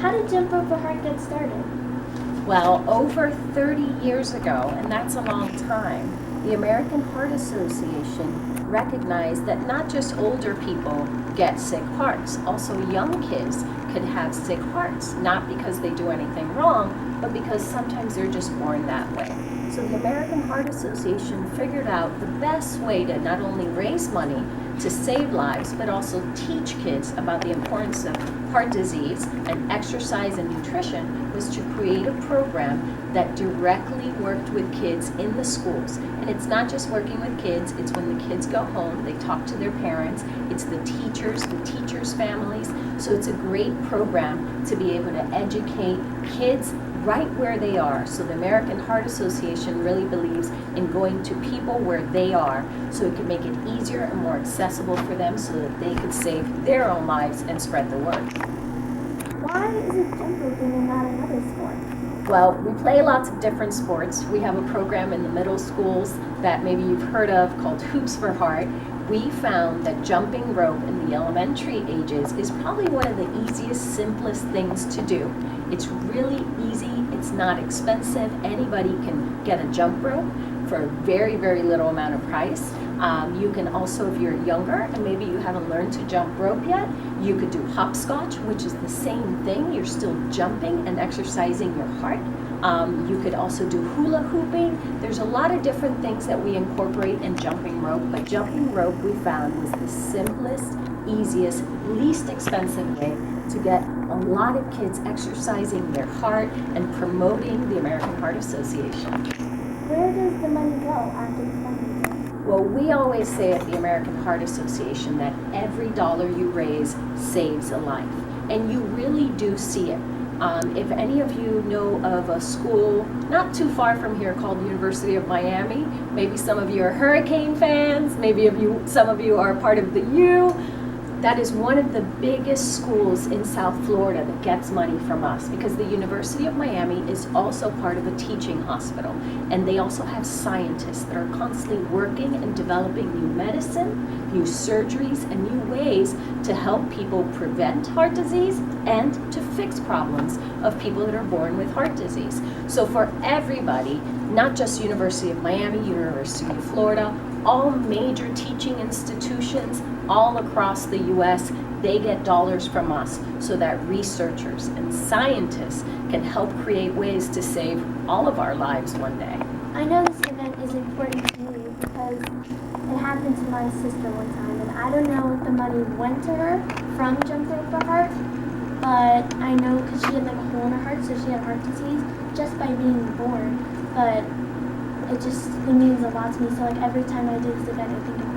How did Jump Rope for Heart get started? Well, over 30 years ago, and that's a long time, the American Heart Association recognized that not just older people get sick hearts, also young kids could have sick hearts, not because they do anything wrong, but because sometimes they're just born that way. So the American Heart Association figured out the best way to not only raise money to save lives, but also teach kids about the importance of heart disease and exercise and nutrition was to create a program that directly worked with kids in the schools. And it's not just working with kids, it's when the kids go home, they talk to their parents, it's the teachers' families. So it's a great program to be able to educate kids right where they are. So the American Heart Association really believes in going to people where they are so it can make it easier and more accessible for them so that they could save their own lives and spread the word. Why is it jump roping and not another sport? Well, we play lots of different sports. We have a program in the middle schools that maybe you've heard of called Hoops for Heart. We found that jumping rope in the elementary ages is probably one of the easiest, simplest things to do. It's really easy, it's not expensive. Anybody can get a jump rope for a very, very little amount of price. You can also, if you're younger and maybe you haven't learned to jump rope yet, you could do hopscotch, which is the same thing. You're still jumping and exercising your heart. You could also do hula hooping. There's a lot of different things that we incorporate in jumping rope, but jumping rope we found was the simplest, easiest, least expensive way to get a lot of kids exercising their heart and promoting the American Heart Association. Where does the money go after the fundraiser? Well, we always say at the American Heart Association that every dollar you raise saves a life, and you really do see it. If any of you know of a school not too far from here called University of Miami, maybe some of you are Hurricane fans, maybe some of you are part of the U. That is one of the biggest schools in South Florida that gets money from us because the University of Miami is also part of a teaching hospital, and they also have scientists that are constantly working and developing new medicine, new surgeries, and new ways to help people prevent heart disease and to fix problems of people that are born with heart disease. So for everybody, not just University of Miami, University of Florida, all major teaching institutions all across the U.S., they get dollars from us so that researchers and scientists can help create ways to save all of our lives one day. I know this event is important to me because it happened to my sister one time, and I don't know if the money went to her from Jump Rope for Heart, but I know because she had like a hole in her heart, so she had heart disease just by being born. But it means a lot to me. So like every time I do this event, I think of her.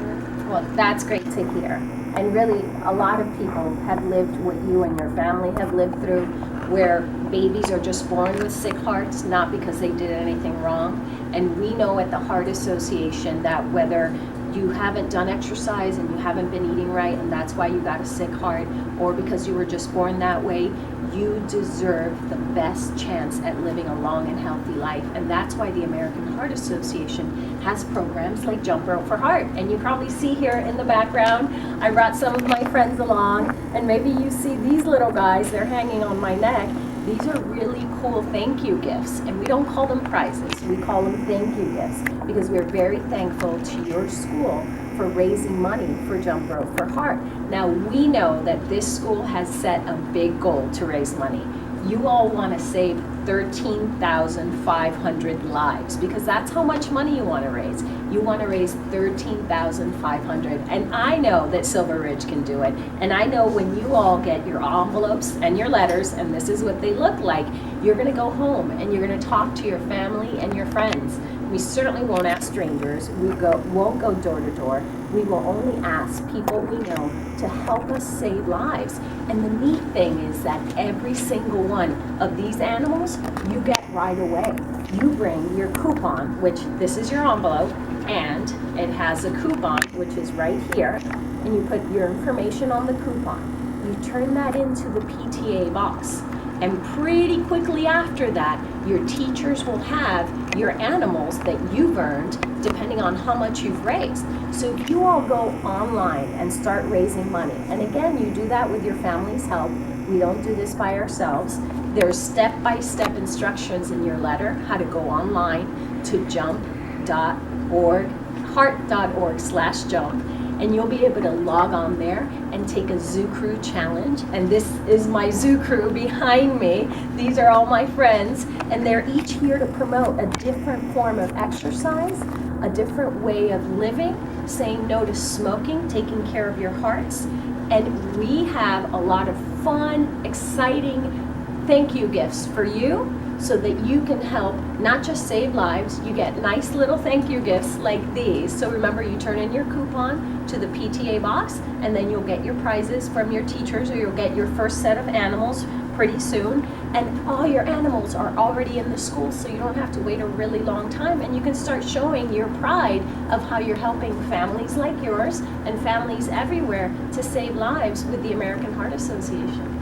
Well, that's great to hear. And really, a lot of people have lived what you and your family have lived through, where babies are just born with sick hearts, not because they did anything wrong. And we know at the Heart Association that whether you haven't done exercise and you haven't been eating right and that's why you got a sick heart, or because you were just born that way, you deserve the best chance at living a long and healthy life. And that's why the American Heart Association has programs like Jump Rope for Heart. And you probably see here in the background, I brought some of my friends along, and maybe you see these little guys, they're hanging on my neck. These are really cool thank you gifts, and we don't call them prizes, we call them thank you gifts because we're very thankful to your school for raising money for Jump Rope for Heart. Now, we know that this school has set a big goal to raise money. You all want to save 13,500 lives because that's how much money you want to raise. You want to raise 13,500, and I know that Silver Ridge can do it. And I know when you all get your envelopes and your letters, and this is what they look like, you're going to go home and you're going to talk to your family and your friends. We certainly won't ask strangers. We won't go door to door. We will only ask people we know to help us save lives. And the neat thing is that every single one of these animals you get right away. You bring your coupon, which this is your envelope, and it has a coupon, which is right here, and you put your information on the coupon. You turn that into the PTA box. And pretty quickly after that, your teachers will have your animals that you've earned, depending on how much you've raised. So if you all go online and start raising money, and again, you do that with your family's help, We don't do this by ourselves. There's step-by-step instructions in your letter how to go online to jump.org, heart.org/jump, and you'll be able to log on there and take a Zoo Crew challenge. And this is my Zoo Crew behind me. These are all my friends, and they're each here to promote a different form of exercise, a different way of living, saying no to smoking, taking care of your hearts. And we have a lot of fun, exciting thank you gifts for you so that you can help not just save lives. You get nice little thank you gifts like these. So remember, you turn in your coupon to the PTA box, and then you'll get your prizes from your teachers, or you'll get your first set of animals pretty soon. And all your animals are already in the school, so you don't have to wait a really long time, and you can start showing your pride of how you're helping families like yours and families everywhere to save lives with the American Heart Association.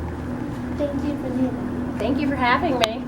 Thank you for doing that. Thank you for having me.